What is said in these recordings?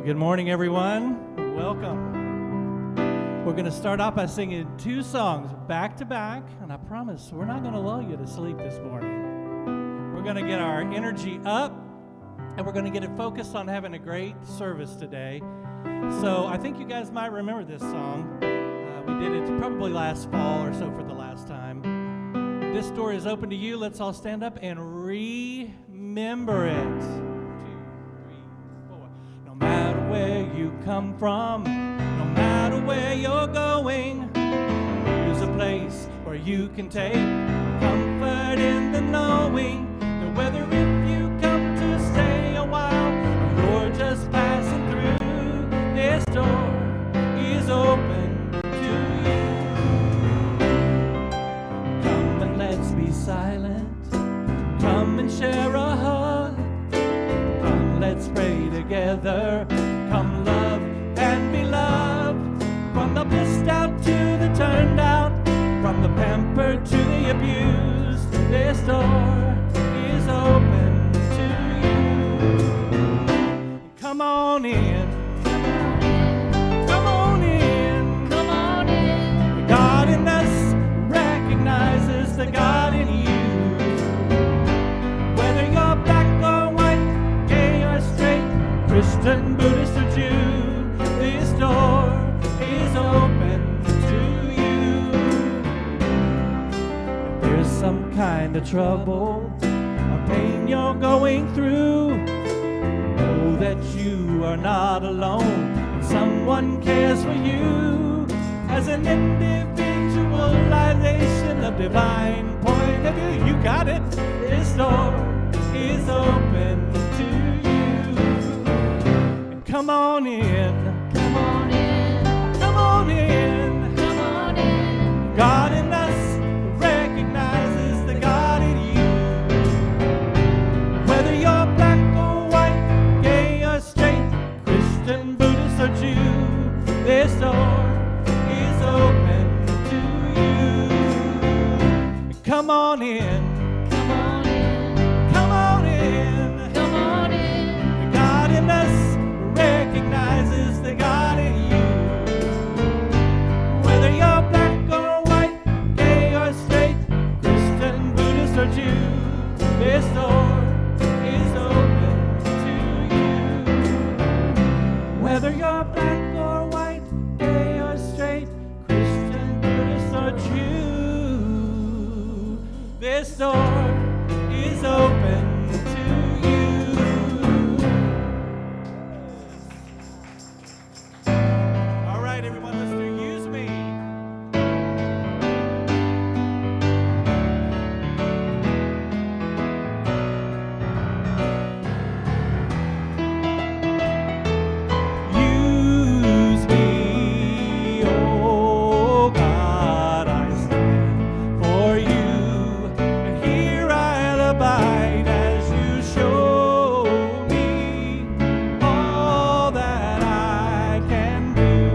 Good morning, everyone. Welcome. We're going to start off by singing two songs back to back, and I promise we're not going to lull you to sleep this morning. We're going to get our energy up, and we're going to get it focused on having a great service today. So I think you guys might remember this song. We did it probably last fall or so for the last time. This door is open to you. Let's all stand up and remember it. No matter where you come from, no matter where you're going, there's a place where you can take comfort in the knowing that whether if you come to stay a while or you're just passing through, this door is open to you. Come and let's be silent. Come and share a hug. Come, let's pray together. Come love and be loved. From the blissed out to the turned out, from the pampered to the abused, this door is open to you. Come on in. Come on in. Come on in. The God in us recognizes the God in you. Whether you're black or white, gay or straight, Christian, Buddhist, or Jew, this door is open to you. If there's some kind of trouble or pain you're going through, know that you are not alone and someone cares for you. As an individualization of divine point of view, you got it. This door is open to you. Come on in. Come on in. Come on in. Come on in. God in us recognizes the God in you. Whether you're black or white, gay or straight, Christian, Buddhist, or Jew, this door is open to you. Come on in. Come on in. Come on in. Come on in. The God in us recognizes the God in you. Whether you're black or white, gay or straight, Christian, Buddhist, or Jew, this door is open to you. Whether you're black or white, gay or straight, Christian, Buddhist, or Jew, this door is open to you. All right, everyone, let's do Use Me. Use me, oh God, I stand for you, and here I'll abide as you show me all that I can do.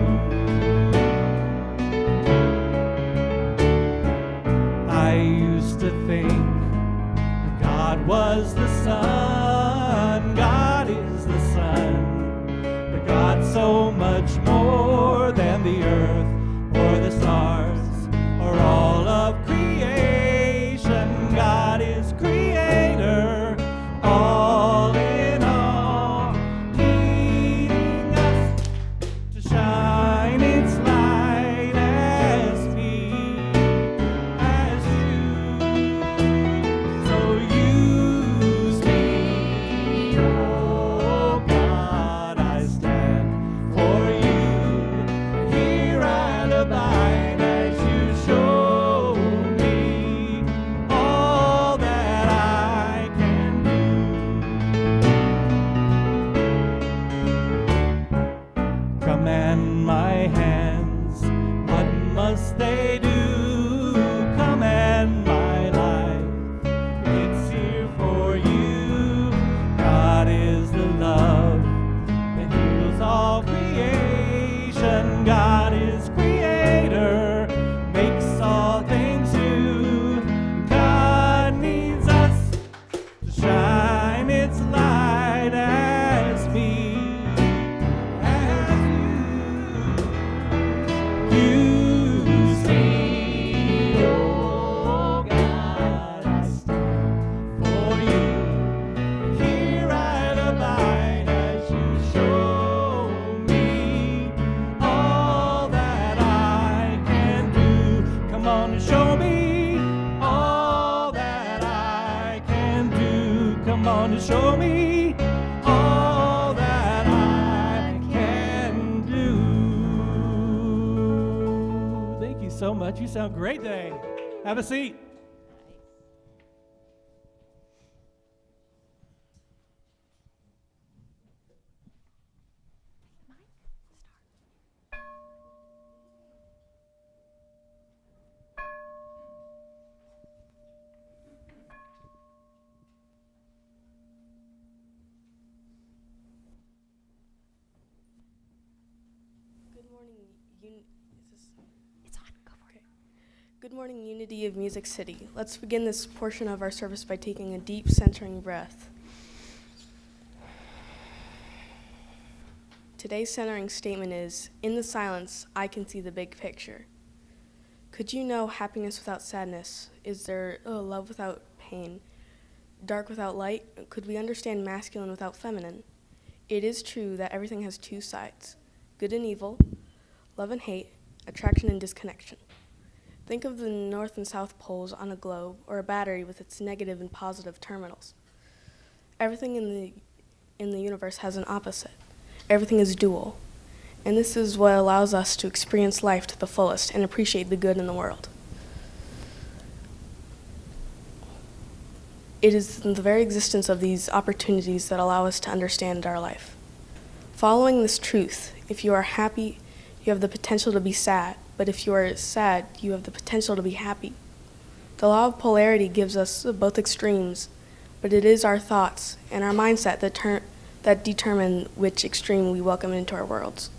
I used to think that God was the Son, God is the Son, but God so much more than the earth or the stars or all of creation. God is creator, all in all, leading us to shine its light as me, as you. So use me, oh God, I stand for come on and show me all that I can do. Thank you so much. You sound great today. Have a seat. Good morning, Unity of Music City. Let's begin this portion of our service by taking a deep, centering breath. Today's centering statement is, in the silence, I can see the big picture. Could you know happiness without sadness? Is there love without pain? Dark without light? Could we understand masculine without feminine? It is true that everything has two sides, good and evil, love and hate, attraction and disconnection. Think of the north and south poles on a globe or a battery with its negative and positive terminals. Everything in the universe has an opposite. Everything is dual. And this is what allows us to experience life to the fullest and appreciate the good in the world. It is the very existence of these opportunities that allow us to understand our life. Following this truth, if you are happy, you have the potential to be sad. But if you are sad, you have the potential to be happy. The law of polarity gives us both extremes, but it is our thoughts and our mindset that determine which extreme we welcome into our worlds.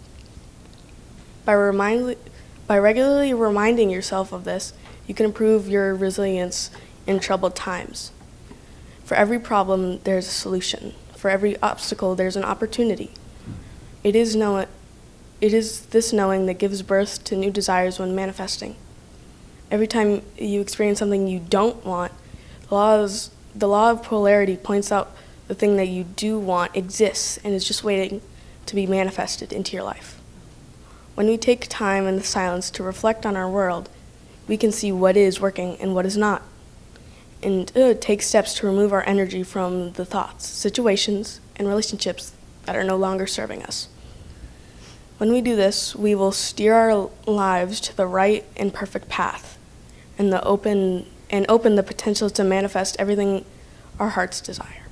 By regularly reminding yourself of this, you can improve your resilience in troubled times. For every problem, there's a solution. For every obstacle, there's an opportunity. It is this knowing that gives birth to new desires when manifesting. Every time you experience something you don't want, the law of polarity points out the thing that you do want exists and is just waiting to be manifested into your life. When we take time in the silence to reflect on our world, we can see what is working and what is not, and take steps to remove our energy from the thoughts, situations, and relationships that are no longer serving us. When we do this, we will steer our lives to the right and perfect path and open the potential to manifest everything our hearts desire.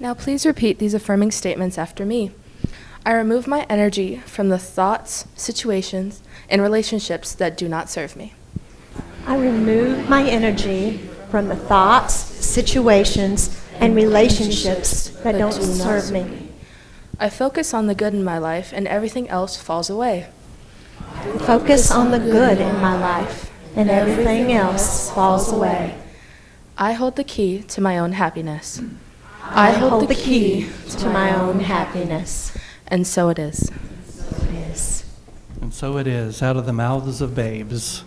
Now please repeat these affirming statements after me. I remove my energy from the thoughts, situations, and relationships that do not serve me. I remove my energy from the thoughts, situations, and relationships that don't serve me. I focus on the good in my life and everything else falls away. Focus on the good in my life and everything else falls away. I hold the key to my own happiness. I hold the key to my own happiness. And so it is. And so it is, out of the mouths of babes.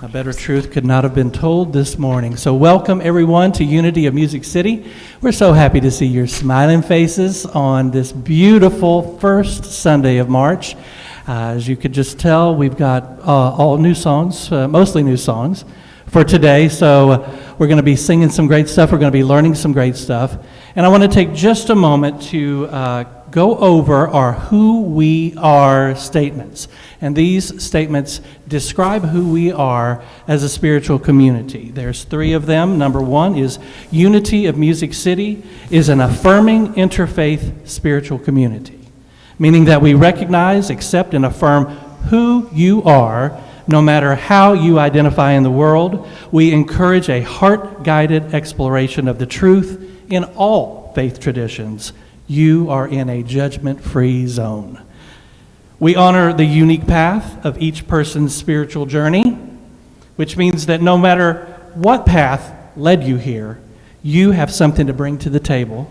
A better truth could not have been told this morning. So welcome everyone to Unity of Music City. We're so happy to see your smiling faces on this beautiful first Sunday of March. As you could just tell, we've got all new songs, mostly new songs for today. So we're going to be singing some great stuff. We're going to be learning some great stuff. And I want to take just a moment to go over our who we are statements. And these statements describe who we are as a spiritual community. There's three of them. Number one is Unity of Music City is an affirming interfaith spiritual community, meaning that we recognize, accept, and affirm who you are, no matter how you identify in the world. We encourage a heart-guided exploration of the truth in all faith traditions. You are in a judgment-free zone. We honor the unique path of each person's spiritual journey, which means that no matter what path led you here, you have something to bring to the table,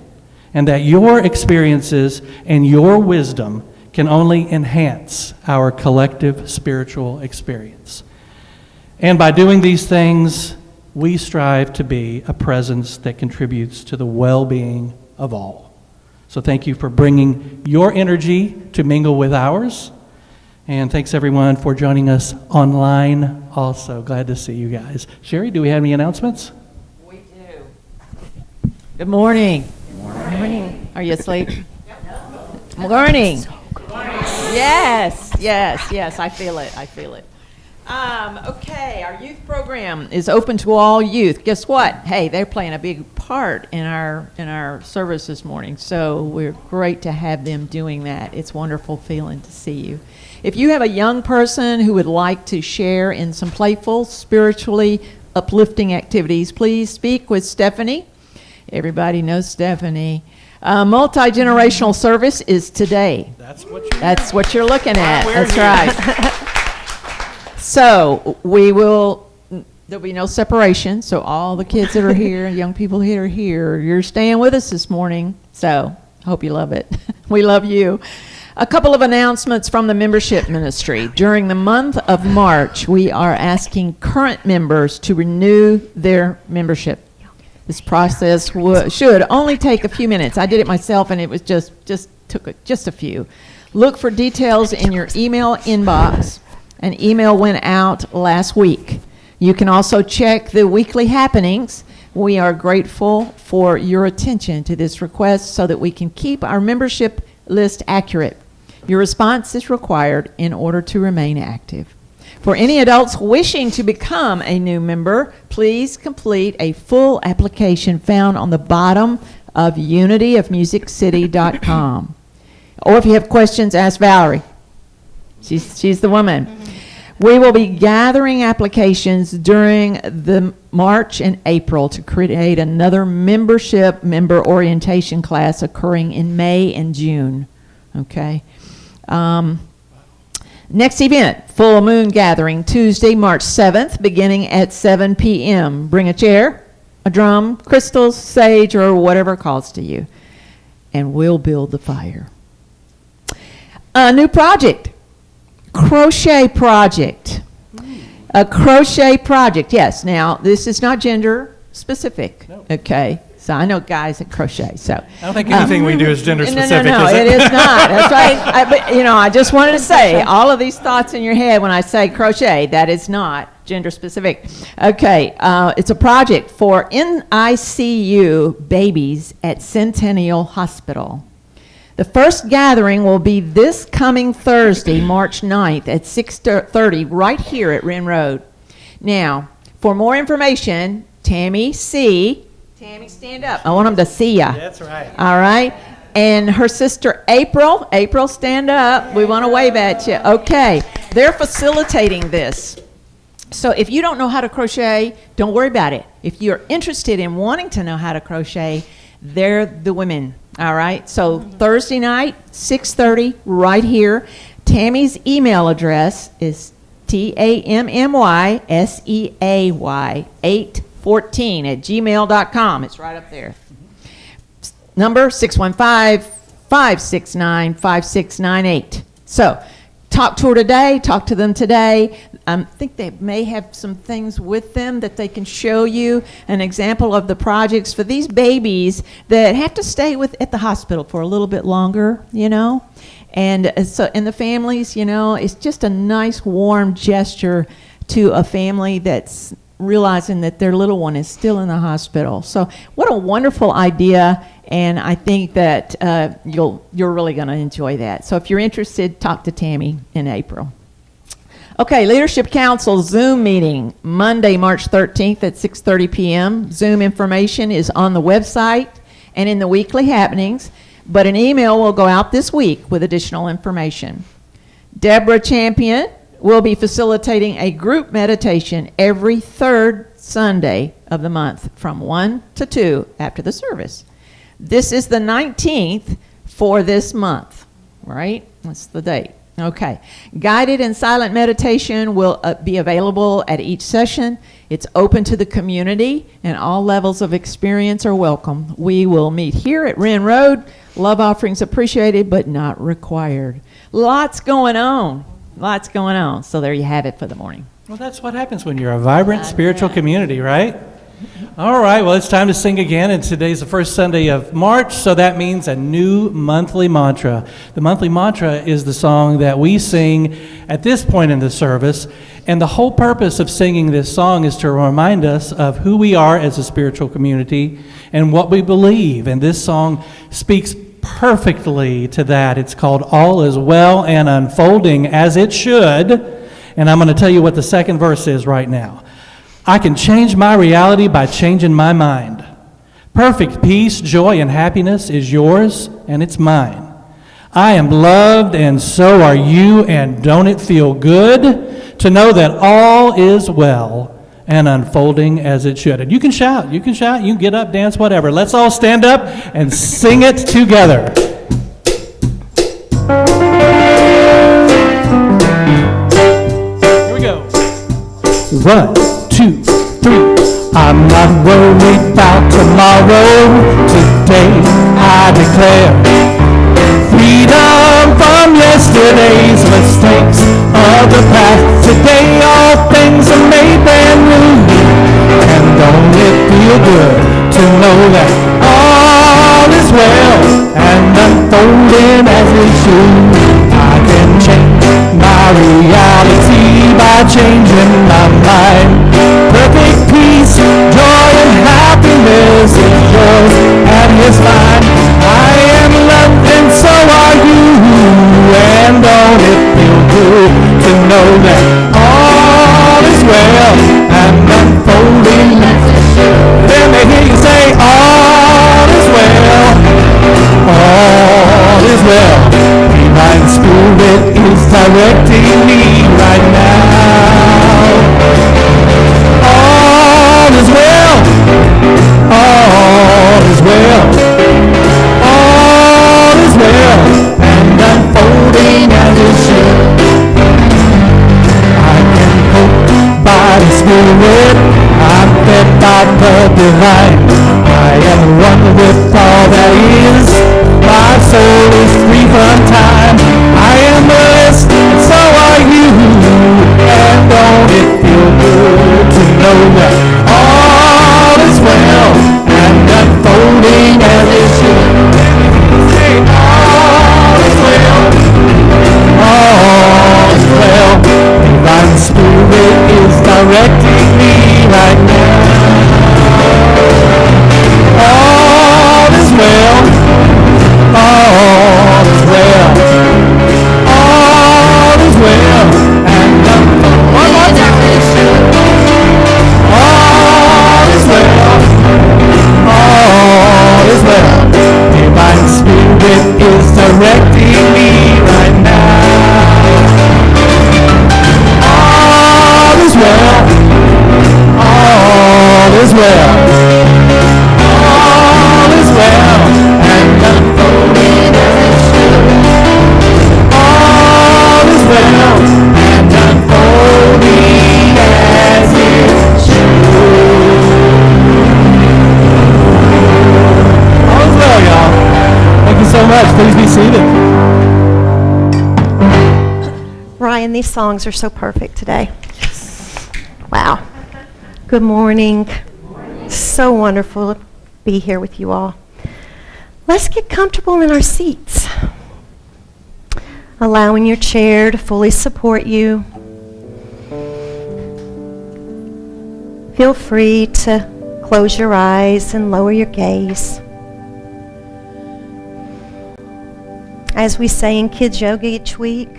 and that your experiences and your wisdom can only enhance our collective spiritual experience. And by doing these things, we strive to be a presence that contributes to the well-being of all. So thank you for bringing your energy to mingle with ours. And thanks everyone for joining us online also. Glad to see you guys. Sherry, do we have any announcements? We do. Good morning. Morning. Are you asleep? Morning. Yes, I feel it. Okay, our youth program is open to all youth. Guess what? Hey, they're playing a big part in our service this morning, so we're great to have them doing that. It's a wonderful feeling to see you. If you have a young person who would like to share in some playful, spiritually uplifting activities, please speak with Stephanie. Everybody knows Stephanie. Multi-generational service is today. That's what you're looking at. We're That's here. right. So there'll be no separation. So all the kids that are here, young people that are here, you're staying with us this morning. So hope you love it. We love you. A couple of announcements from the membership ministry. During the month of March, we are asking current members to renew their membership. This process should only take a few minutes. I did it myself, and it was just took a few. Look for details in your email inbox. An email went out last week. You can also check the weekly happenings. We are grateful for your attention to this request so that we can keep our membership list accurate. Your response is required in order to remain active. For any adults wishing to become a new member, please complete a full application found on the bottom of unityofmusiccity.com. Or if you have questions, ask Valerie. She's the woman. We will be gathering applications during the March and April to create another member orientation class occurring in May and June. Okay. Next event, full moon gathering, Tuesday, March 7th, beginning at 7 p.m. Bring a chair, a drum, crystals, sage, or whatever calls to you, and we'll build the fire. A new project, crochet project. A crochet project, yes. Now, this is not gender specific, No. okay? So I know guys that crochet, so. I don't think anything we do is gender specific, No, is it? it is not. That's right. But, I just wanted to say, all of these thoughts in your head when I say crochet, that is not gender specific. Okay, it's a project for NICU babies at Centennial Hospital. The first gathering will be this coming Thursday, March 9th at 6:30 right here at Wren Road. Now, for more information, Tammy, stand up. I want them to see ya. That's right. All right. And her sister April, stand up. We want to wave at you. Okay. They're facilitating this. So if you don't know how to crochet, don't worry about it. If you're interested in wanting to know how to crochet, they're the women. All right. So Thursday night, 6:30, right here. Tammy's email address is tammyseay814@gmail.com. It's right up there. Number 615-569-5698. So talk to her today. Talk to them today. I think they may have some things with them that they can show you, an example of the projects for these babies that have to stay at the hospital for a little bit longer, And so, and the families, it's just a nice, warm gesture to a family that's realizing that their little one is still in the hospital. So what a wonderful idea, and I think that you're really going to enjoy that. So if you're interested, talk to Tammy in April. Okay, Leadership Council Zoom meeting, Monday, March 13th at 6:30 p.m. Zoom information is on the website and in the weekly happenings, but an email will go out this week with additional information. Deborah Champion will be facilitating a group meditation every third Sunday of the month from 1 to 2 after the service. This is the 19th for this month, right? That's the date. Okay. Guided and silent meditation will be available at each session. It's open to the community, and all levels of experience are welcome. We will meet here at Wren Road. Love offerings appreciated, but not required. Lots going on. So there you have it for the morning. Well, that's what happens when you're a vibrant spiritual community, right? All right, well, it's time to sing again, and today's the first Sunday of March, so that means a new monthly mantra. The monthly mantra is the song that we sing at this point in the service, and the whole purpose of singing this song is to remind us of who we are as a spiritual community and what we believe, and this song speaks perfectly to that. It's called All Is Well and Unfolding as It Should, and I'm going to tell you what the second verse is right now. I can change my reality by changing my mind. Perfect peace, joy, and happiness is yours, and it's mine. I am loved, and so are you, and don't it feel good to know that all is well and unfolding as it should? And you can shout, you can get up, dance, whatever. Let's all stand up and sing it together. Here we go. 1, 2, 3. I'm not worried about tomorrow. Today I declare freedom from yesterday's mistakes of the past. Today all things are made brand new. And don't it feel good to know that all is well and unfolding as it should? I can change my reality by changing my mind. Perfect peace, joy, and happiness is yours and is mine. I am loved and so are you, and don't it feel good to know that all is well and unfolding as it should? Let me hear you say all is well, all is well. Divine Spirit is directing me right now. All is well, all is well, all is well, and unfolding as it should. I can hope by the Spirit, I'm fed by the divine. I am one with all that is, my soul is free from time. I am blessed, and so are you, and don't it feel good to know that all is well and unfolding as it should? Say all is well, all is well. Divine Spirit is directing me right now. All is well, all is well, all is well, and unfolding. One more time. All is well, all is well. Divine Spirit is directing me right now. All is well, all is well, all is well, and unfolding as it should. All is well, and unfolding as it should. All is well, y'all. Thank you so much. Please be seated. Ryan, these songs are so perfect today. Wow. Good morning. So wonderful to be here with you all. Let's get comfortable in our seats. Allowing your chair to fully support you. Feel free to close your eyes and lower your gaze. As we say in Kids Yoga each week,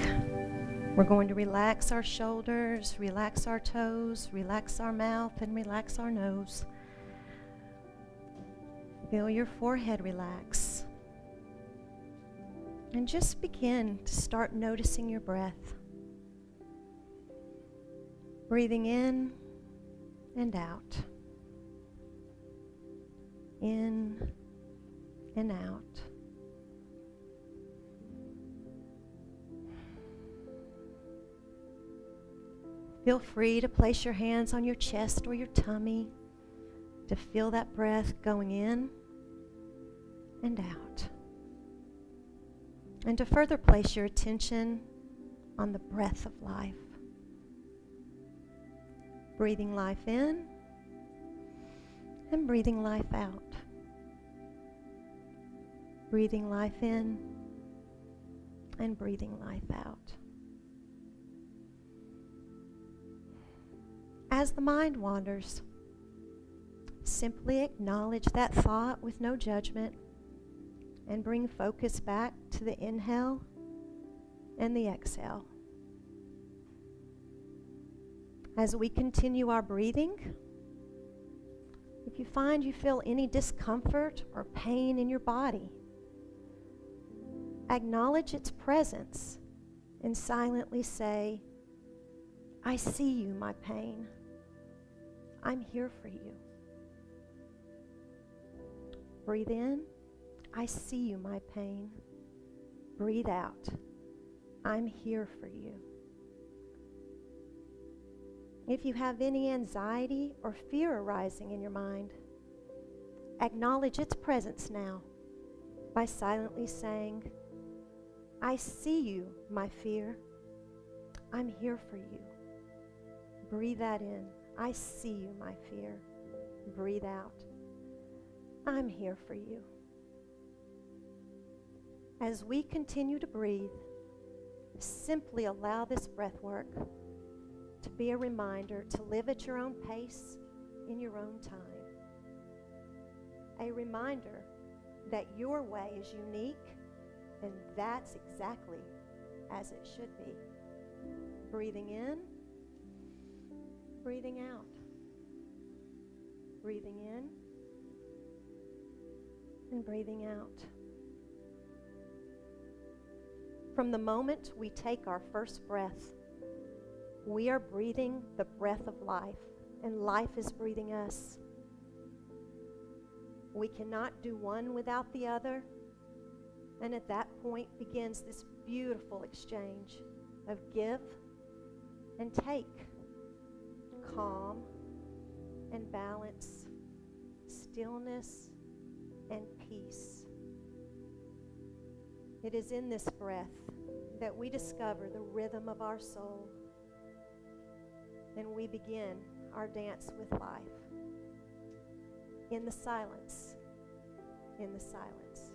we're going to relax our shoulders, relax our toes, relax our mouth, and relax our nose. Feel your forehead relax. And just begin to start noticing your breath. Breathing in and out. In and out. Feel free to place your hands on your chest or your tummy to feel that breath going in and out. And to further place your attention on the breath of life. Breathing life in and breathing life out. Breathing life in and breathing life out. As the mind wanders, simply acknowledge that thought with no judgment and bring focus back to the inhale and the exhale. As we continue our breathing, if you find you feel any discomfort or pain in your body, acknowledge its presence and silently say, I see you, my pain. I'm here for you. Breathe in. I see you, my pain. Breathe out. I'm here for you. If you have any anxiety or fear arising in your mind, acknowledge its presence now by silently saying, I see you, my fear. I'm here for you. Breathe that in. I see you, my fear. Breathe out. I'm here for you. As we continue to breathe, simply allow this breath work to be a reminder to live at your own pace in your own time. A reminder that your way is unique, and that's exactly as it should be. Breathing in, breathing out. Breathing in and breathing out. From the moment we take our first breath, we are breathing the breath of life, and life is breathing us. We cannot do one without the other, and at that point begins this beautiful exchange of give and take, calm and balance, stillness and peace. It is in this breath that we discover the rhythm of our soul, and we begin our dance with life. In the silence, in the silence.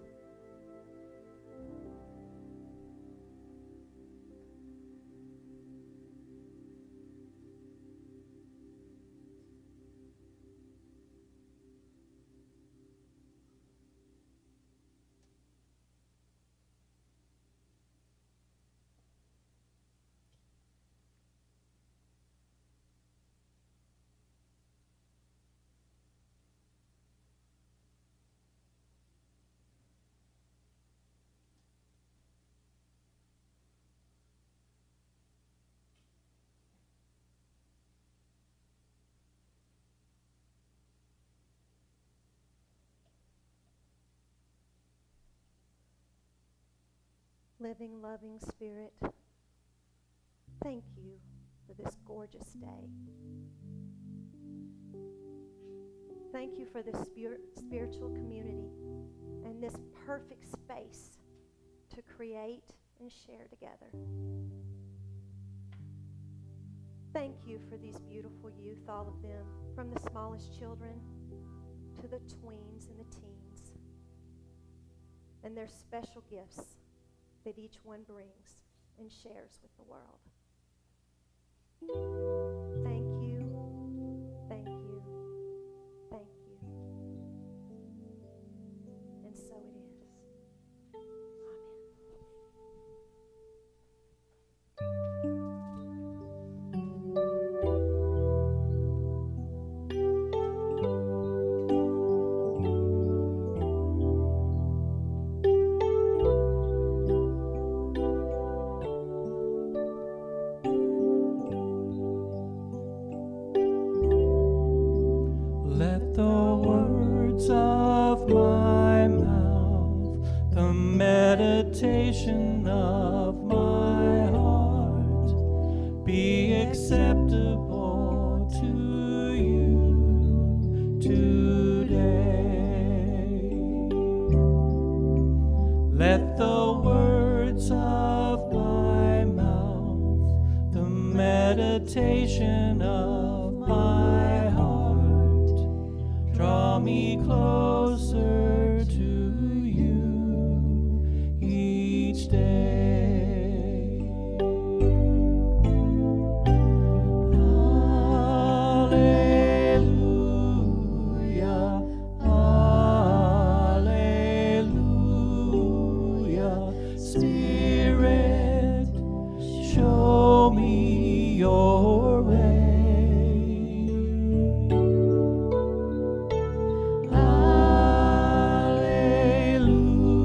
Living, loving Spirit, thank you for this gorgeous day. Thank you for this spiritual community and this perfect space to create and share together. Thank you for these beautiful youth, all of them, from the smallest children to the tweens and the teens, and their special gifts that each one brings and shares with the world. Thank you, thank you, thank you. And so it is. Amen. Let the words of my mouth, the meditation of my heart, be acceptable to you today. Let the words of my mouth, the meditation of my me closer to you each day. Hallelujah, hallelujah. Spirit, show me your way.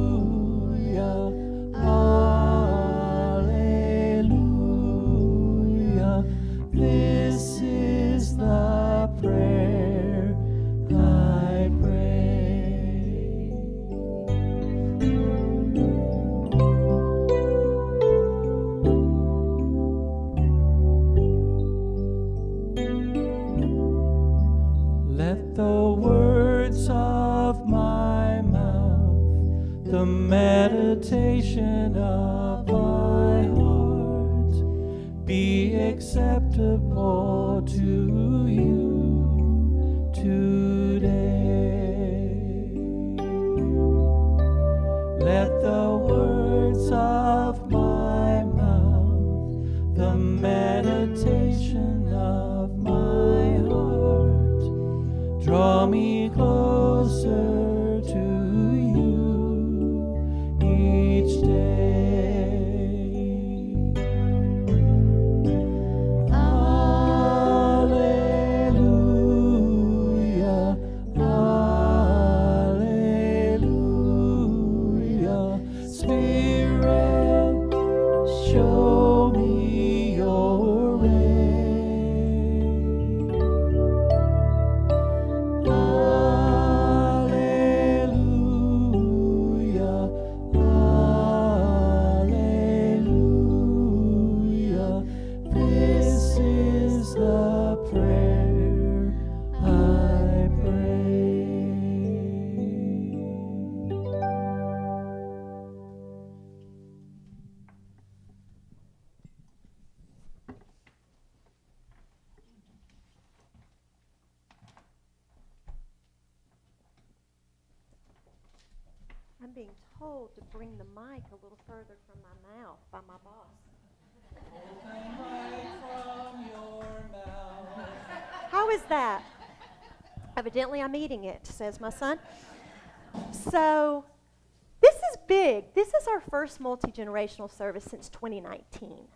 Hallelujah, hallelujah. This is the prayer I pray. Let the words of my mouth, the meditation of my heart, be acceptable to you today. Let the words of my mouth, the meditation of my heart, draw me closer to you each day. Hallelujah, hallelujah. Spirit, show me your way. Hallelujah, hallelujah. This is the prayer I pray. I'm being told to bring the mic a little further from my mouth by my boss. From your mouth. How is that? Evidently, I'm eating it, says my son. So, this is big. This is our first multi-generational service since 2019.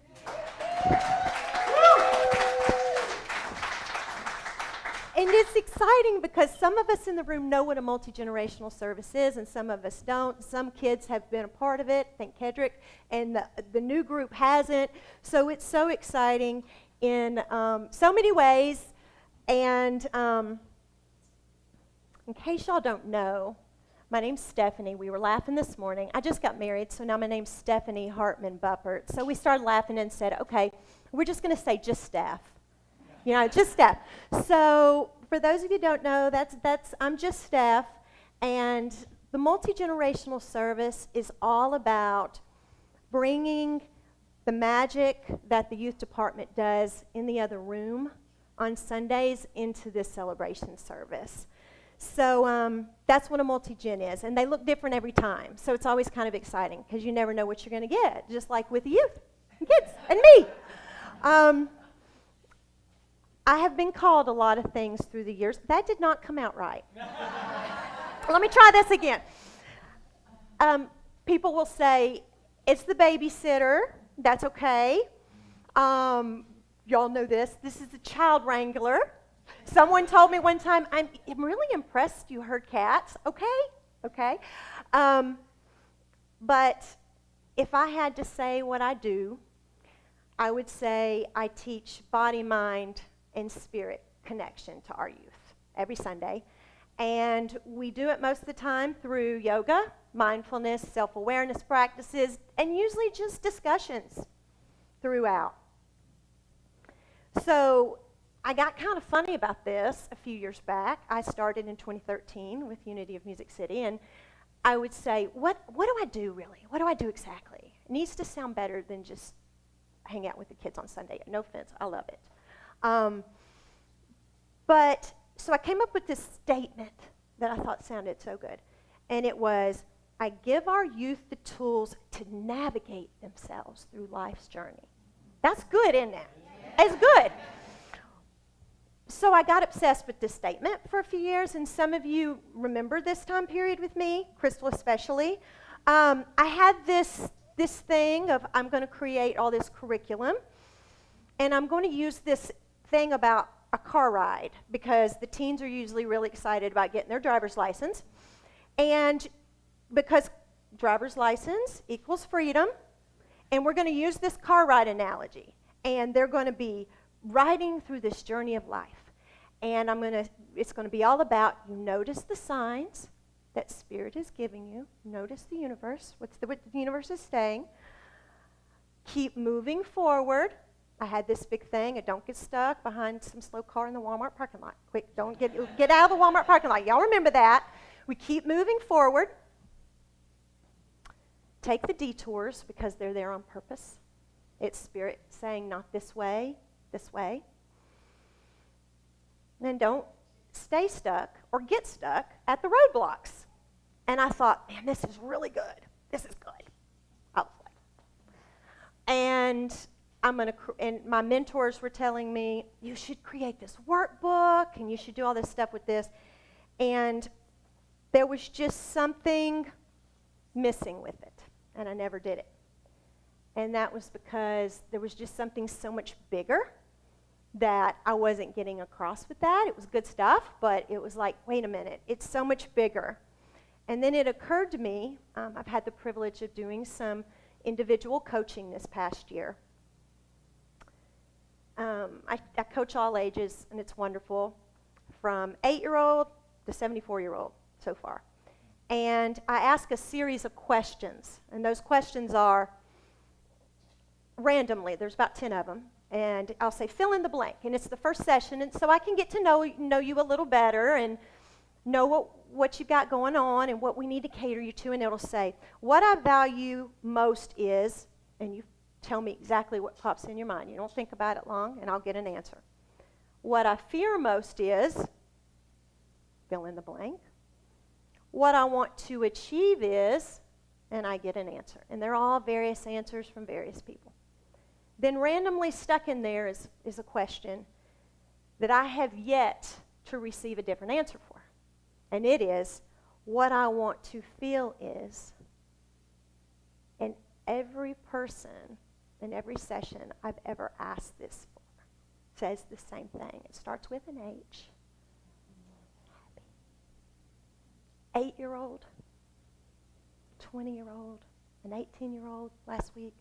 And it's exciting because some of us in the room know what a multi-generational service is, and some of us don't. Some kids have been a part of it, thank Kedrick, and the new group hasn't. So it's so exciting in so many ways. And in case y'all don't know, my name's Stephanie. We were laughing this morning. I just got married, so now my name's Stephanie Hartman Buppert. So we started laughing and said, okay, we're just going to say just Stef. You know, just Stef. So for those of you who don't know, I'm just Stef, and the multi-generational service is all about bringing the magic that the youth department does in the other room on Sundays into this celebration service. So that's what a multi-gen is, and they look different every time. So it's always kind of exciting because you never know what you're going to get, just like with the youth and kids and me. I have been called a lot of things through the years. That did not come out right. Let me try this again. People will say, it's the babysitter. That's okay. Y'all know this. This is the child wrangler. Someone told me one time, I'm really impressed you heard cats. Okay. But if I had to say what I do, I would say I teach body, mind, and spirit connection to our youth every Sunday. And we do it most of the time through yoga, mindfulness, self-awareness practices, and usually just discussions throughout. So I got kind of funny about this a few years back. I started in 2013 with Unity of Music City, and I would say, what do I do really? What do I do exactly? It needs to sound better than just hang out with the kids on Sunday. No offense, I love it. But so I came up with this statement that I thought sounded so good. And it was, I give our youth the tools to navigate themselves through life's journey. That's good, isn't it? It's good. So I got obsessed with this statement for a few years, and some of you remember this time period with me, Crystal especially. I had this thing of I'm going to create all this curriculum, and I'm going to use this thing about a car ride, because the teens are usually really excited about getting their driver's license, and because driver's license equals freedom, and we're going to use this car ride analogy, and they're going to be riding through this journey of life. And it's going to be all about, you notice the signs that Spirit is giving you. Notice the universe, what the universe is saying. Keep moving forward. I had this big thing, and don't get stuck behind some slow car in the Walmart parking lot. Quick, don't get out of the Walmart parking lot. Y'all remember that. We keep moving forward. Take the detours, because they're there on purpose. It's Spirit saying, not this way, this way. And don't stay stuck or get stuck at the roadblocks. And I thought, man, this is really good. This is good. I was like, and and my mentors were telling me, you should create this workbook, and you should do all this stuff with this. And there was just something missing with it, and I never did it. And that was because there was just something so much bigger that I wasn't getting across with that. It was good stuff, but it was like, wait a minute, it's so much bigger. And then it occurred to me, I've had the privilege of doing some individual coaching this past year. I coach all ages, and it's wonderful, from 8-year-old to 74-year-old so far. And I ask a series of questions, and those questions are randomly, there's about 10 of them, and I'll say fill in the blank, and it's the first session, and so I can get to know you a little better and know what you've got going on and what we need to cater you to. And it'll say, what I value most is, and you tell me exactly what pops in your mind. You don't think about it long, and I'll get an answer. What I fear most is, fill in the blank. What I want to achieve is, and I get an answer. And they're all various answers from various people. Then randomly stuck in there is a question that I have yet to receive a different answer for. And it is, what I want to feel is, and every person in every session I've ever asked this for says the same thing. It starts with an H. Happy. 8-year-old, 20-year-old, an 18-year-old last week,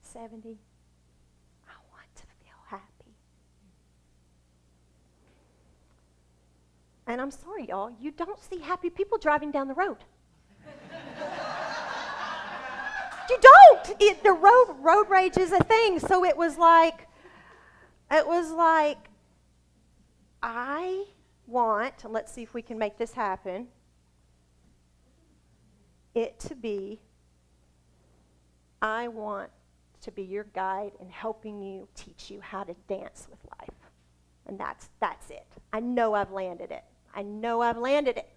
70. I want to feel happy. And I'm sorry, y'all, you don't see happy people driving down the road. You don't. The road rage is a thing. So it was like, I want, and let's see if we can make this happen, it to be, I want to be your guide in helping you, teach you how to dance with life. And that's it. I know I've landed it. I know I've landed it.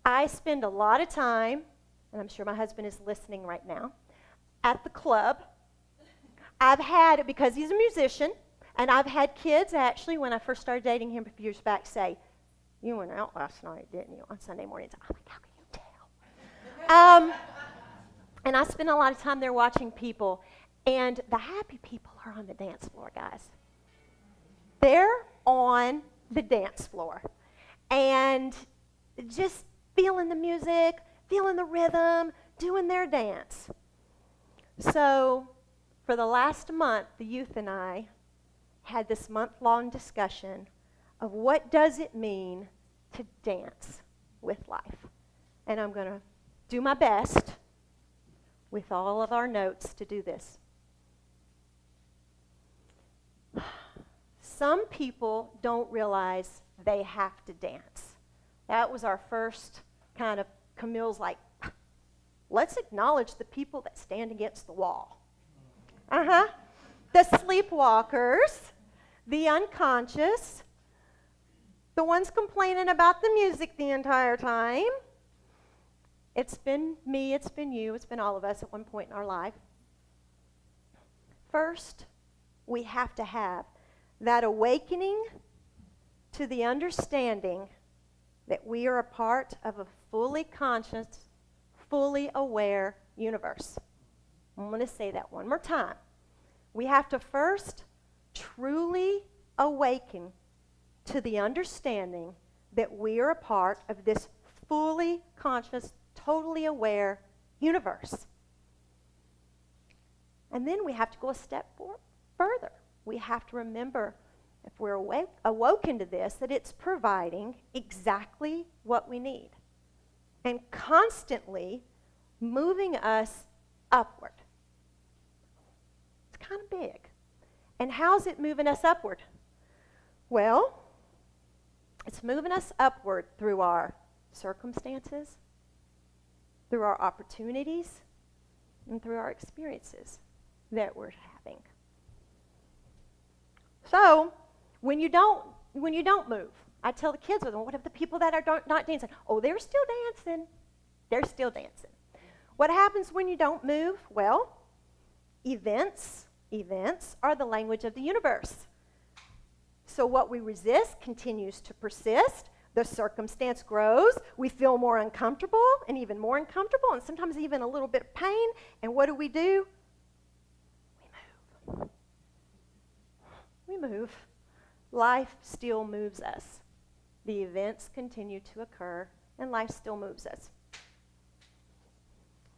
I spend a lot of time, and I'm sure my husband is listening right now, at the club. I've had, because he's a musician, and I've had kids actually, when I first started dating him a few years back, say, you went out last night, didn't you, on Sunday mornings? I'm like, how can you tell? And I spend a lot of time there watching people, and the happy people are on the dance floor, guys. They're on the dance floor, and just feeling the music, feeling the rhythm, doing their dance. So for the last month, the youth and I had this month-long discussion of what does it mean to dance with life. And I'm going to do my best with all of our notes to do this. Some people don't realize they have to dance. That was our first kind of, Camille's like, let's acknowledge the people that stand against the wall. The sleepwalkers, the unconscious, The ones complaining about the music the entire time. It's been me, it's been you, it's been all of us at one point in our life. First, we have to have that awakening to the understanding that we are a part of a fully conscious, fully aware universe. I'm going to say that one more time. We have to first truly awaken to the understanding that we are a part of this fully conscious, totally aware universe. And then we have to go a step further. We have to remember, if we're awoken to this, that it's providing exactly what we need and constantly moving us upward. It's kind of big. And how's it moving us upward? Well, it's moving us upward through our circumstances, through our opportunities, and through our experiences that we're having. So, when you don't move, I tell the kids, what if the people that are not dancing? Oh, they're still dancing. They're still dancing. What happens when you don't move? Well, events are the language of the universe. So what we resist continues to persist. The circumstance grows. We feel more uncomfortable and even more uncomfortable and sometimes even a little bit of pain. And what do? We move. We move. Life still moves us. The events continue to occur and life still moves us.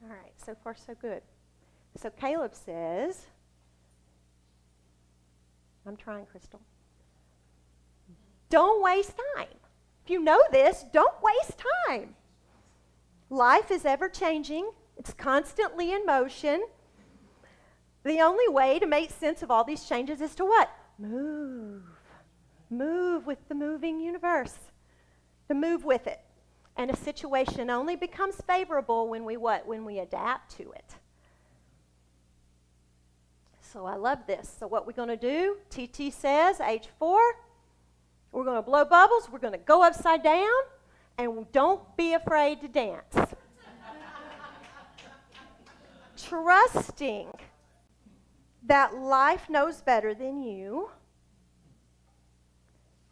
All right, so far so good. So Caleb says, I'm trying, Crystal. Don't waste time. If you know this, don't waste time. Life is ever changing. It's constantly in motion. The only way to make sense of all these changes is to what? Move. Move with the moving universe. To move with it. And a situation only becomes favorable when we what? When we adapt to it. So I love this. So what we're going to do, TT says, age 4, we're going to blow bubbles, we're going to go upside down, and don't be afraid to dance. Trusting that life knows better than you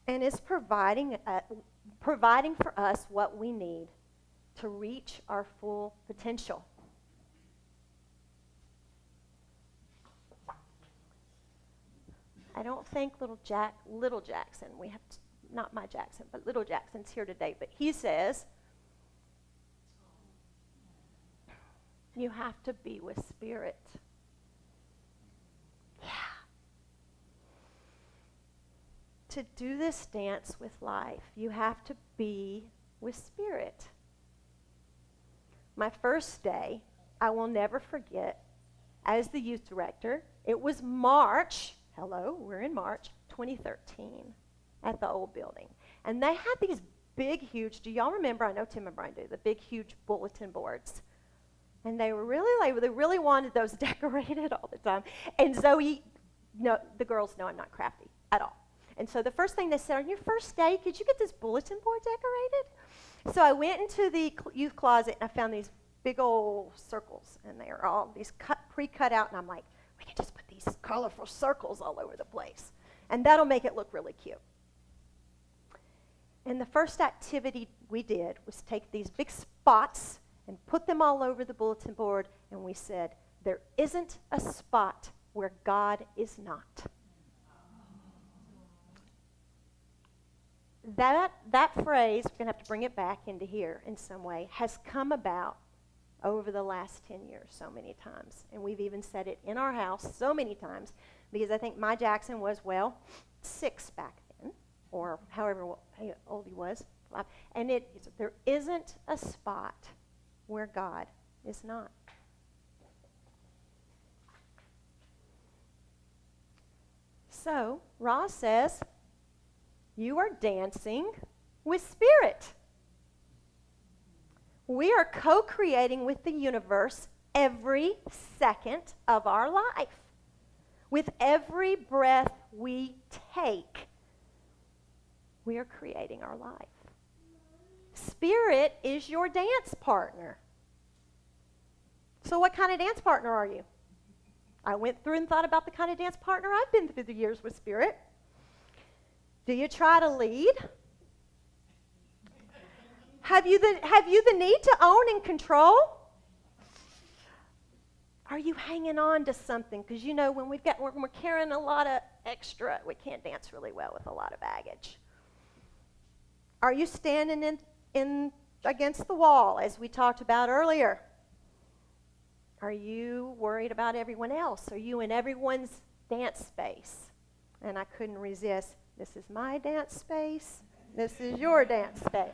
and is providing for us what we need to reach our full potential. I don't think little Jackson, we have to, not my Jackson, but little Jackson's here today, but he says, you have to be with spirit. Yeah. To do this dance with life, you have to be with spirit. My first day, I will never forget, as the youth director, it was March. Hello, we're in March 2013 at the old building. And they had these big, huge, do y'all remember, I know Tim and Brian do, the big, huge bulletin boards. And they really wanted those decorated all the time. And Zoe, no, the girls know I'm not crafty at all. And so the first thing they said, on your first day, could you get this bulletin board decorated? So I went into the youth closet and I found these big old circles. And they are all these pre-cut out. And I'm like, we can just put these colorful circles all over the place. And that'll make it look really cute. And the first activity we did was take these big spots and put them all over the bulletin board. And we said, there isn't a spot where God is not. That phrase, we're going to have to bring it back into here in some way, has come about over the last 10 years so many times. And we've even said it in our house so many times because I think my Jackson was, 6 back then, or however old he was. And there isn't a spot where God is not. So, Ross says, you are dancing with spirit. We are co-creating with the universe every second of our life. With every breath we take, We are creating our life. Spirit is your dance partner. So what kind of dance partner are you? I went through and thought about the kind of dance partner I've been through the years with Spirit. Do you try to lead? Have you the need to own and control? Are you hanging on to something? Because you know when we're carrying a lot of extra, we can't dance really well with a lot of baggage. Are you standing in against the wall, as we talked about earlier? Are you worried about everyone else? Are you in everyone's dance space? And I couldn't resist. This is my dance space. This is your dance space.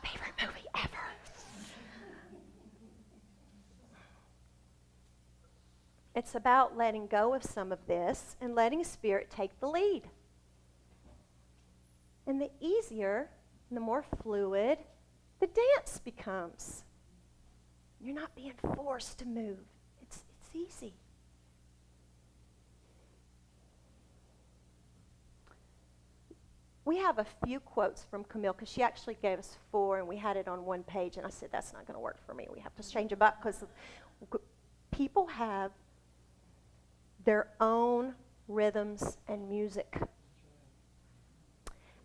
Favorite movie ever. It's about letting go of some of this and letting Spirit take the lead. And the easier and the more fluid the dance becomes. You're not being forced to move. It's easy. We have a few quotes from Camille because she actually gave us 4 and we had it on one page and I said that's not going to work for me. We have to change them up because people have their own rhythms and music.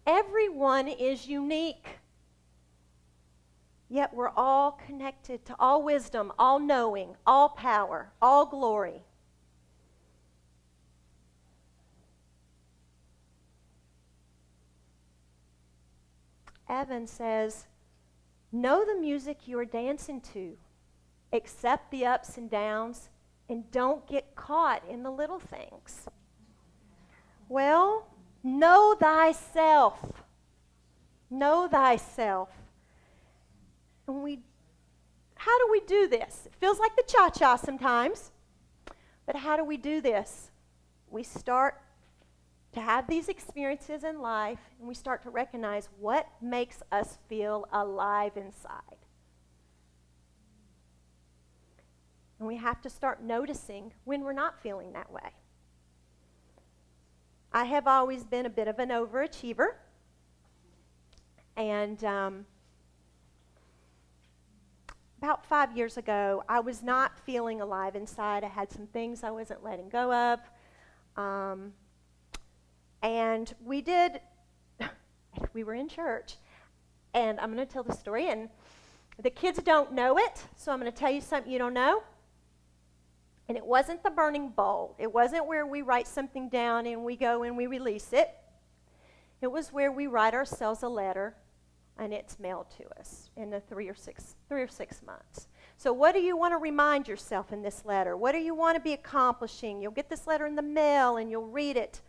Everyone is unique. Yet we're all connected to all wisdom, all knowing, all power, all glory. Evan says, know the music you are dancing to, accept the ups and downs, and don't get caught in the little things. Well, know thyself. Know thyself. And how do we do this? It feels like the cha-cha sometimes. But how do we do this? We start to have these experiences in life, and we start to recognize what makes us feel alive inside. And we have to start noticing when we're not feeling that way. I have always been a bit of an overachiever. And about 5 years ago, I was not feeling alive inside. I had some things I wasn't letting go of. And we were in church. And I'm going to tell the story. And the kids don't know it, so I'm going to tell you something you don't know. And it wasn't the burning bowl. It wasn't where we write something down and we go and we release it. It was where we write ourselves a letter and it's mailed to us in the 3 or 6 months. So what do you want to remind yourself in this letter? What do you want to be accomplishing? You'll get this letter in the mail and you'll read it.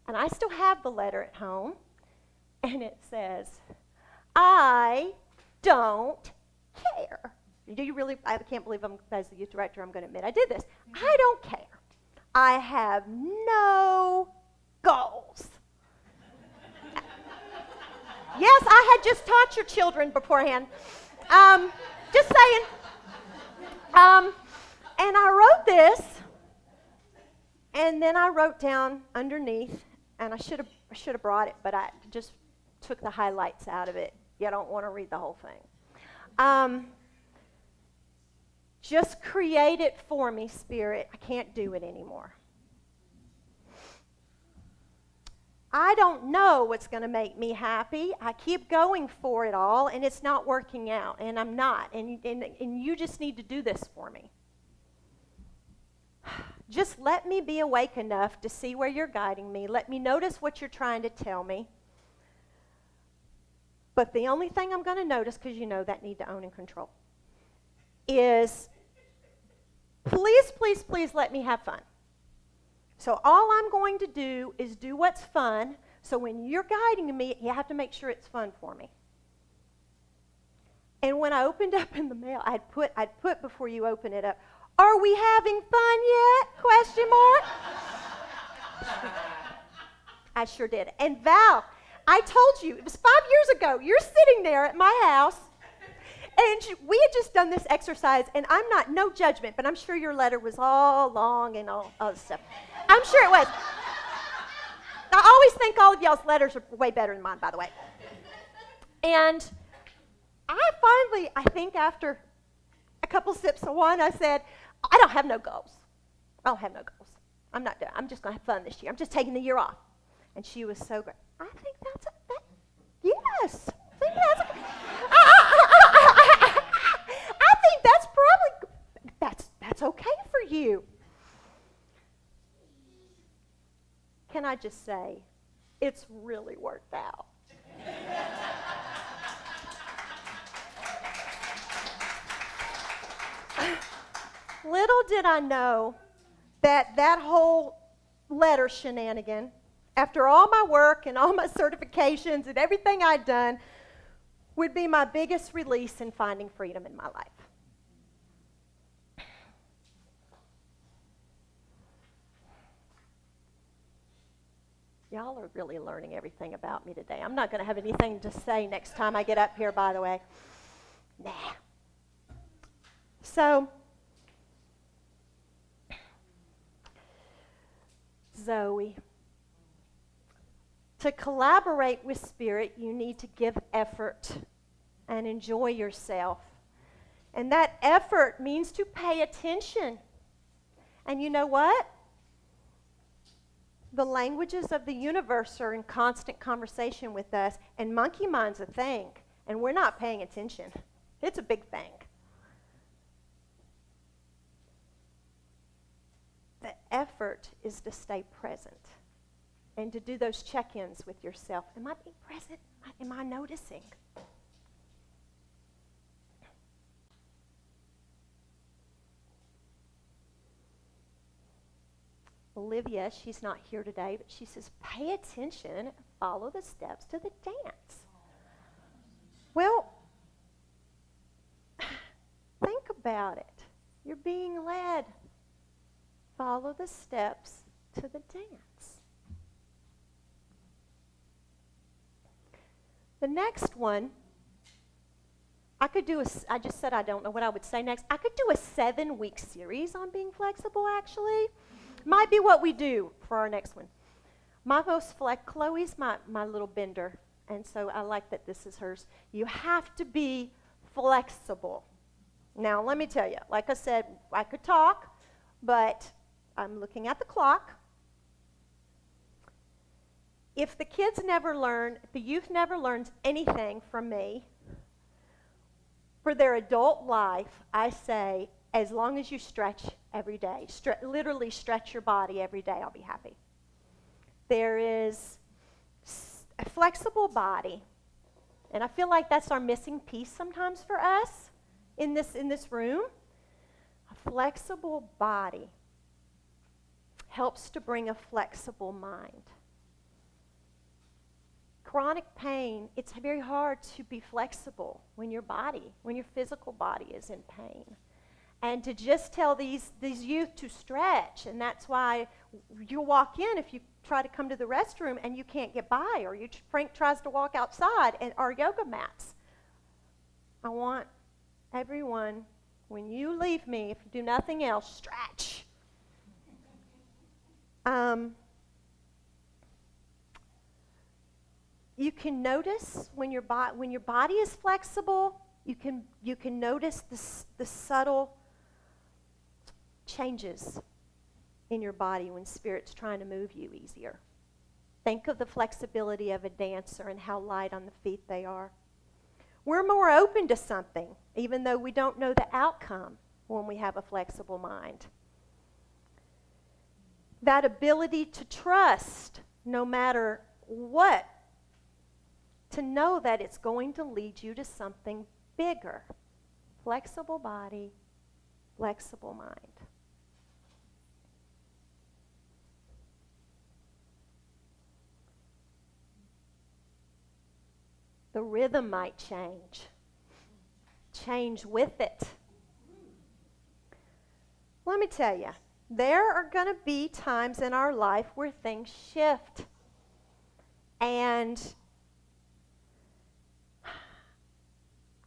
And I still have the letter at home, and it says, I don't care. Do you really? I can't believe as the youth director, I'm going to admit I did this. I don't care. I have no goals. Yes, I had just taught your children beforehand. Just saying. And I wrote this, and then I wrote down underneath, and I should have brought it, but I just took the highlights out of it. You don't want to read the whole thing. Just create it for me, Spirit. I can't do it anymore. I don't know what's going to make me happy. I keep going for it all, and it's not working out, and I'm not. And you just need to do this for me. Just let me be awake enough to see where you're guiding me. Let me notice what you're trying to tell me. But the only thing I'm going to notice, because you know that need to own and control, is please, please, please let me have fun. So all I'm going to do is do what's fun. So when you're guiding me, you have to make sure it's fun for me. And when I opened up in the mail, I'd put before you open it up, are we having fun yet? Question mark. I sure did. And Val, I told you, it was 5 years ago, you're sitting there at my house, and we had just done this exercise, and no judgment, but I'm sure your letter was all long and all this stuff. I'm sure it was. I always think all of y'all's letters are way better than mine, by the way. And I think after a couple sips of wine, I said, I don't have no goals. I don't have no goals. I'm not done. I'm just going to have fun this year. I'm just taking the year off. And she was so great. I think yes. I think that's probably, that's okay for you. Can I just say, it's really worked out. Little did I know that whole letter shenanigan, after all my work and all my certifications and everything I'd done, would be my biggest release in finding freedom in my life. Y'all are really learning everything about me today. I'm not going to have anything to say next time I get up here, by the way. Nah. So, Zoe, to collaborate with Spirit, you need to give effort and enjoy yourself. And that effort means to pay attention. And you know what? The languages of the universe are in constant conversation with us, and monkey mind's a thing, and we're not paying attention. It's a big thing. The effort is to stay present and to do those check-ins with yourself. Am I being present? Am I noticing? Olivia, she's not here today, but she says, pay attention and follow the steps to the dance. Well, think about it. You're being led. Follow the steps to the dance. The next one, I just said I don't know what I would say next. I could do a 7-week series on being flexible, actually. Might be what we do for our next one. Chloe's my little bender, and so I like that this is hers. You have to be flexible. Now, let me tell you, like I said, I could talk, but I'm looking at the clock. If the kids never learn, if the youth never learns anything from me, for their adult life, I say, as long as you stretch every day, literally stretch your body every day, I'll be happy. There is a flexible body, and I feel like that's our missing piece sometimes for us in this room. A flexible body helps to bring a flexible mind. Chronic pain, it's very hard to be flexible when your physical body is in pain. And to just tell these youth to stretch, and that's why you walk in if you try to come to the restroom and you can't get by, or Frank tries to walk outside and our yoga mats. I want everyone, when you leave me, if you do nothing else, stretch. You can notice when your body is flexible, you can notice the subtle changes in your body when Spirit's trying to move you easier. Think of the flexibility of a dancer and how light on the feet they are. We're more open to something, even though we don't know the outcome when we have a flexible mind. That ability to trust no matter what, to know that it's going to lead you to something bigger. Flexible body, flexible mind. The rhythm might change. Change with it. Let me tell you, there are going to be times in our life where things shift. And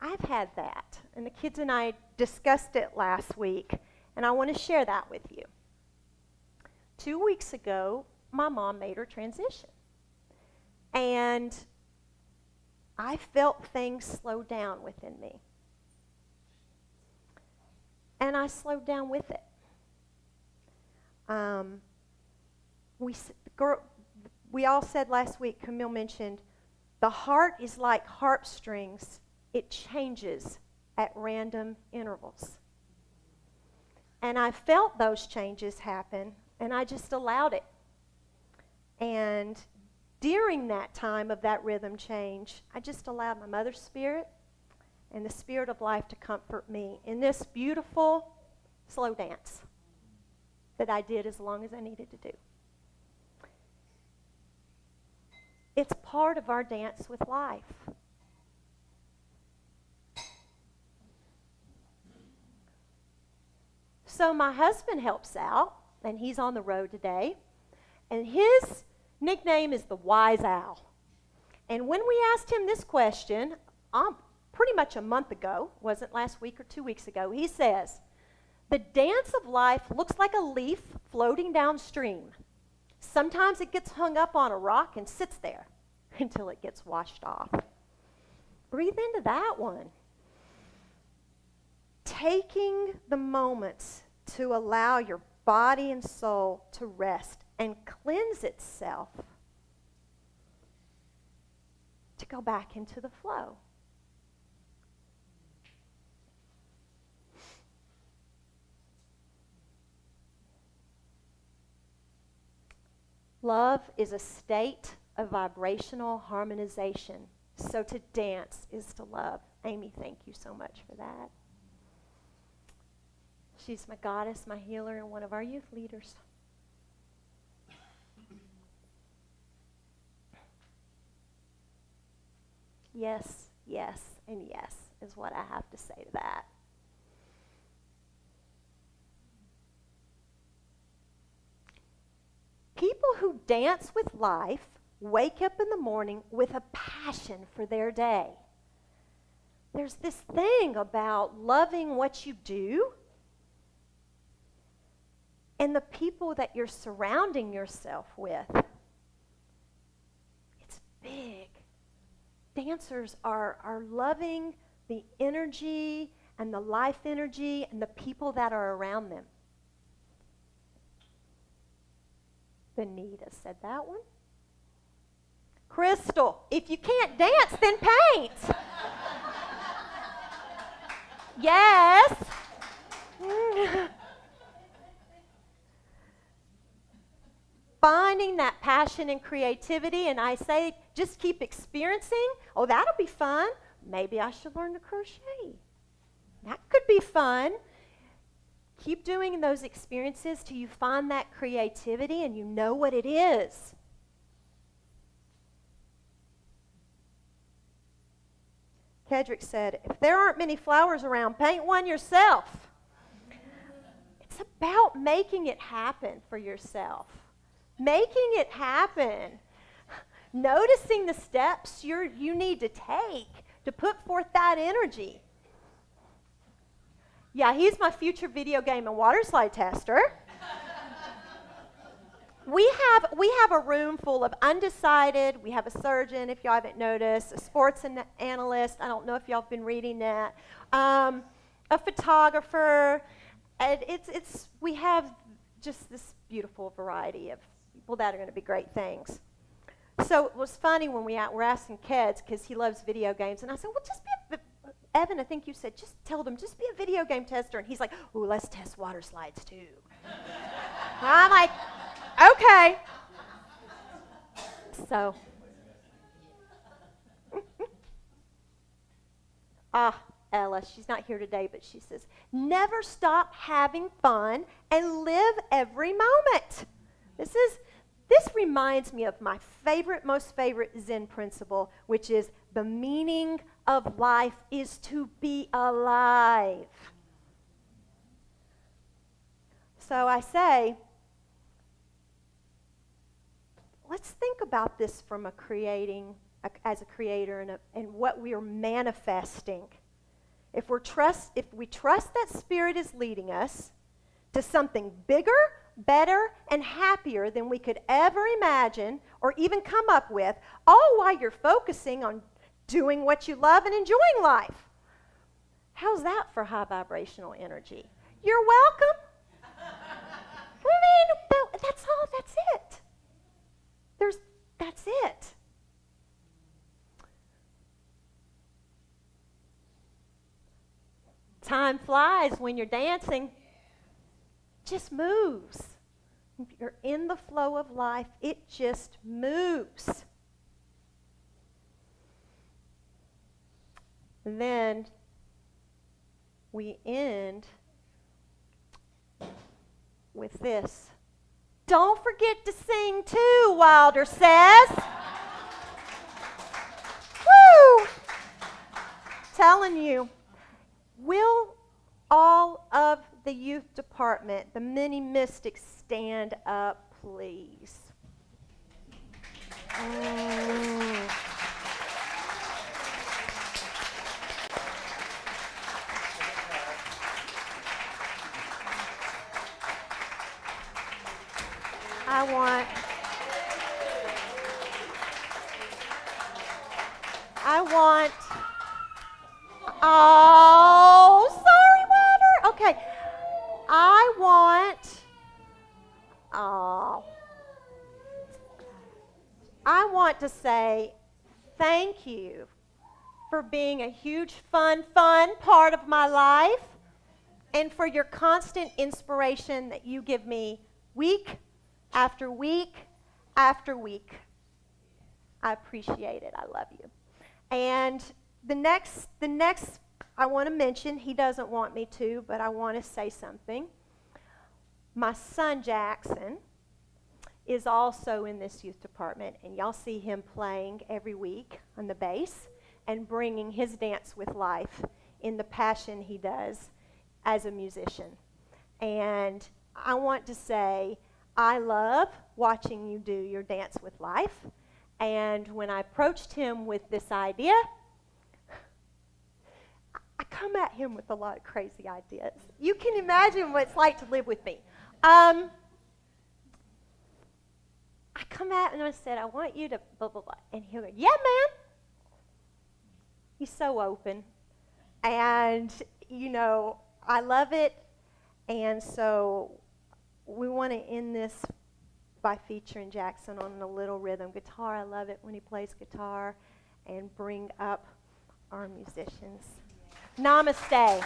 I've had that. And the kids and I discussed it last week. And I want to share that with you. 2 weeks ago, my mom made her transition. And I felt things slow down within me. And I slowed down with it. We all said last week, Camille mentioned, the heart is like harp strings. It changes at random intervals. And I felt those changes happen, and I just allowed it. And during that time of that rhythm change, I just allowed my mother's spirit and the spirit of life to comfort me in this beautiful slow dance that I did as long as I needed to do. It's part of our dance with life. So my husband helps out, and he's on the road today, and his nickname is the Wise Owl. And when we asked him this question, pretty much a month ago, wasn't last week or 2 weeks ago, he says, the dance of life looks like a leaf floating downstream. Sometimes it gets hung up on a rock and sits there until it gets washed off. Breathe into that one. Taking the moments to allow your body and soul to rest and cleanse itself to go back into the flow. Love is a state of vibrational harmonization. So to dance is to love. Amy, thank you so much for that. She's my goddess, my healer, and one of our youth leaders. Yes, yes, and yes is what I have to say to that. People who dance with life wake up in the morning with a passion for their day. There's this thing about loving what you do and the people that you're surrounding yourself with. It's big. Dancers are loving the energy and the life energy and the people that are around them. Benita said that one. Crystal, if you can't dance, then paint. Yes. Finding that passion and creativity, and I say just keep experiencing. Oh, that'll be fun. Maybe I should learn to crochet. That could be fun. Keep doing those experiences till you find that creativity and you know what it is. Kedrick said, if there aren't many flowers around, paint one yourself. It's about making it happen for yourself. Making it happen. Noticing the steps you need to take to put forth that energy. Yeah, he's my future video game and water slide tester. We have a room full of undecided. We have a surgeon, if y'all haven't noticed, a sports analyst. I don't know if y'all have been reading that. A photographer. And we have just this beautiful variety of people that are going to be great things. So it was funny when we're asking Keds, because he loves video games, and I said, well, just be Evan, I think you said, just tell them, just be a video game tester. And he's like, ooh, let's test water slides too. I'm like, okay. So, Ella, she's not here today, but she says, never stop having fun and live every moment. This reminds me of my most favorite Zen principle, which is the meaning of life is to be alive. So I say, let's think about this from as a creator and what we are manifesting. If we trust that Spirit is leading us to something bigger, better, and happier than we could ever imagine or even come up with, all while you're focusing on doing what you love and enjoying life. How's that for high vibrational energy? You're welcome. That's all. That's it. That's it. Time flies when you're dancing. Just moves. If you're in the flow of life, it just moves. And then we end with this. Don't forget to sing too, Wilder says. Woo! Telling you, will all of the youth department, the mini mystics, stand up, please? Oh, sorry, Walter. Okay. I want to say thank you for being a huge, fun part of my life and for your constant inspiration that you give me week after week after week. I appreciate it. I love you. And the next I want to mention, he doesn't want me to, but I want to say something. My son Jackson is also in this youth department, and y'all see him playing every week on the bass and bringing his dance with life in the passion he does as a musician. And I want to say I love watching you do your dance with life. And when I approached him with this idea, I come at him with a lot of crazy ideas. You can imagine what it's like to live with me. I come at him and I said, I want you to blah, blah, blah. And he'll go, yeah, man. He's so open. And, you know, I love it. And so we want to end this by featuring Jackson on a little rhythm guitar. I love it when he plays guitar, and bring up our musicians. Namaste.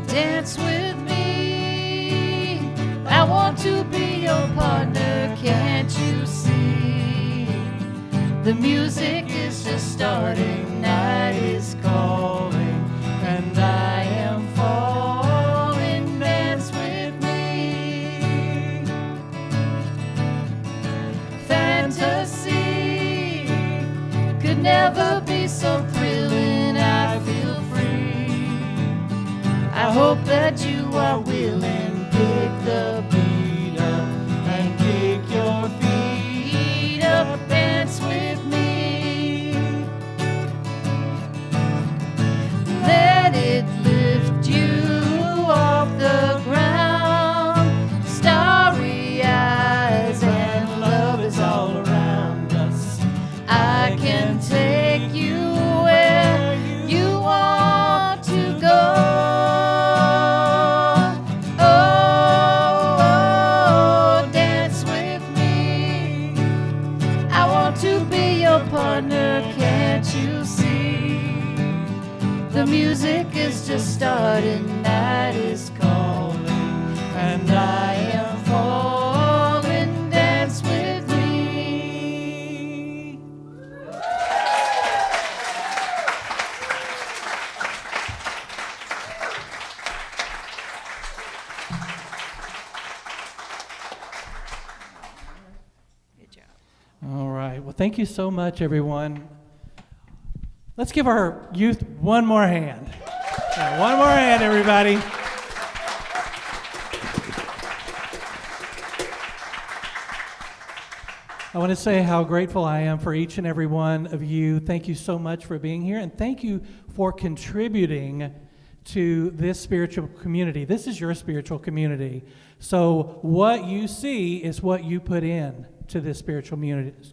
Dance with me. I want to be your partner. Can't you see? The music is just starting. Night is calling, and I am falling. Dance with me. Fantasy could never be so thrilling. I feel free. I hope that you are willing. Pick the beat up and kick your feet up. Dance with me. Let it lift you off the ground. Starry eyes and love is all around us. I can take you where you want to go. Oh, thank you so much, everyone. Let's give our youth one more hand. Yeah, one more hand, everybody. I want to say how grateful I am for each and every one of you. Thank you so much for being here, and thank you for contributing to this spiritual community. This is your spiritual community. So what you see is what you put in to this spiritual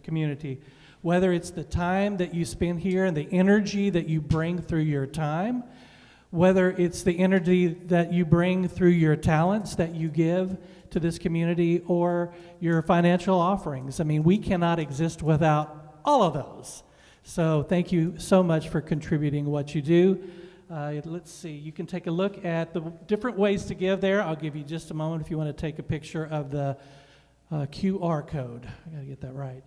community. Whether it's the time that you spend here and the energy that you bring through your time, whether it's the energy that you bring through your talents that you give to this community, or your financial offerings. I mean, we cannot exist without all of those. So thank you so much for contributing what you do. Let's see, you can take a look at the different ways to give there. I'll give you just a moment if you want to take a picture of the QR code. I got to get that right.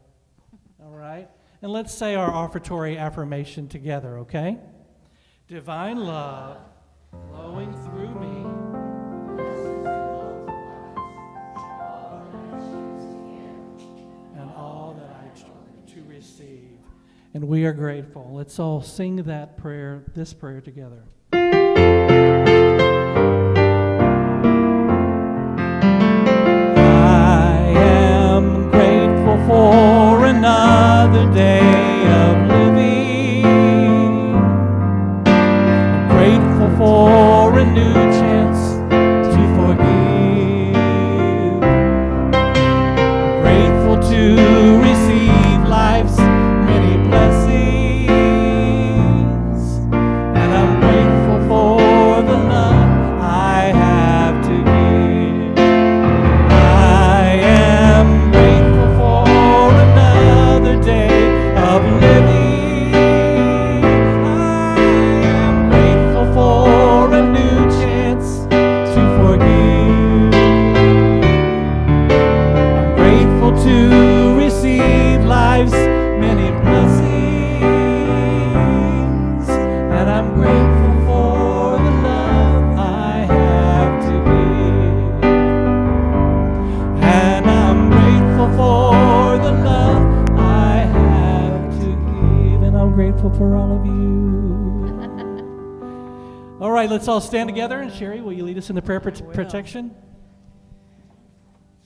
All right. And let's say our offertory affirmation together, okay? Divine love flowing through me. And all that I try to receive. And we are grateful. Let's all sing that prayer, this prayer together. I am grateful for another day of living. I'm grateful for a new chance to forgive. I'm grateful to receive life's many blessings, and I'm grateful for the love I have to give. I am grateful for another day of living. I am grateful for a new chance to forgive. I'm grateful to receive life's many blessings, and I'm grateful for the love I have to give. And I'm grateful for the love I have to give, and I'm grateful for all of you. All right, let's all stand together, and Sherry, will you lead us in the prayer protection?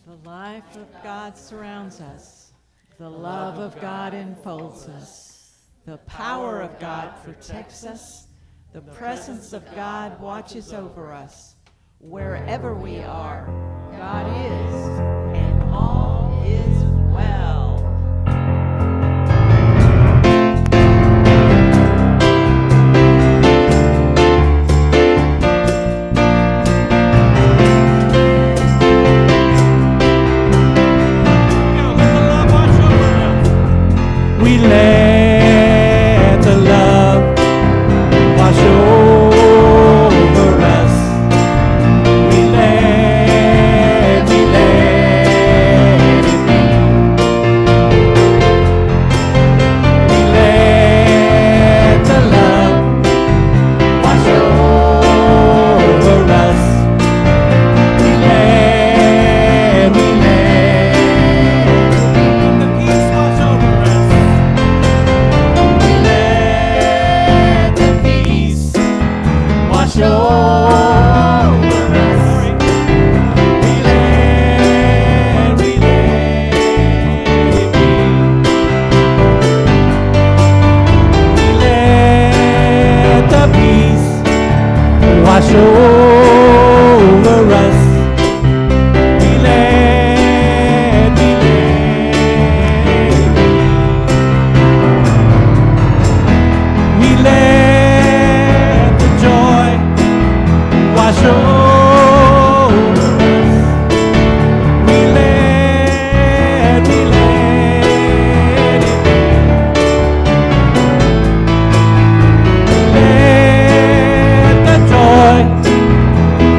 The life of God surrounds us. The love of God enfolds us. The power of God protects us. The presence of God watches over us. Wherever we are, God is, and all is well. We let the love wash over us. We let it be. We let the love wash over us. We let the peace wash over us. Let the peace wash over us. We let it be. We let the peace wash over us. We let We let the joy wash over us. We let it be. Let the joy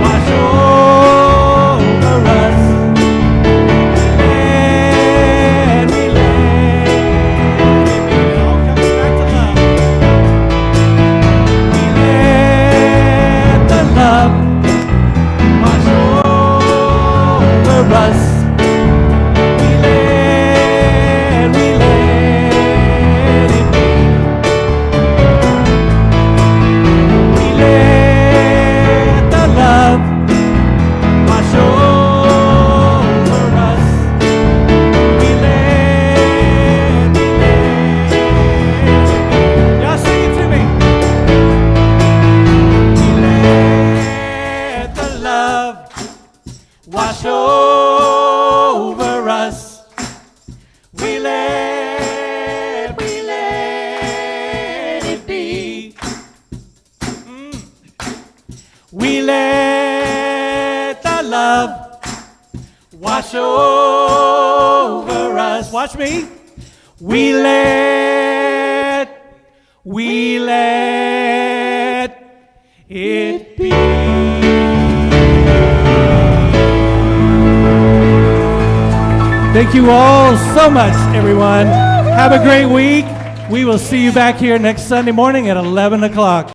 wash over us. We let it be. It all comes back to love. We let the love wash over us. We let love wash over us. We let it be. We let the love wash over us. Watch me. We let it be. Thank you all so much, everyone. Have a great week. We will see you back here next Sunday morning at 11 o'clock.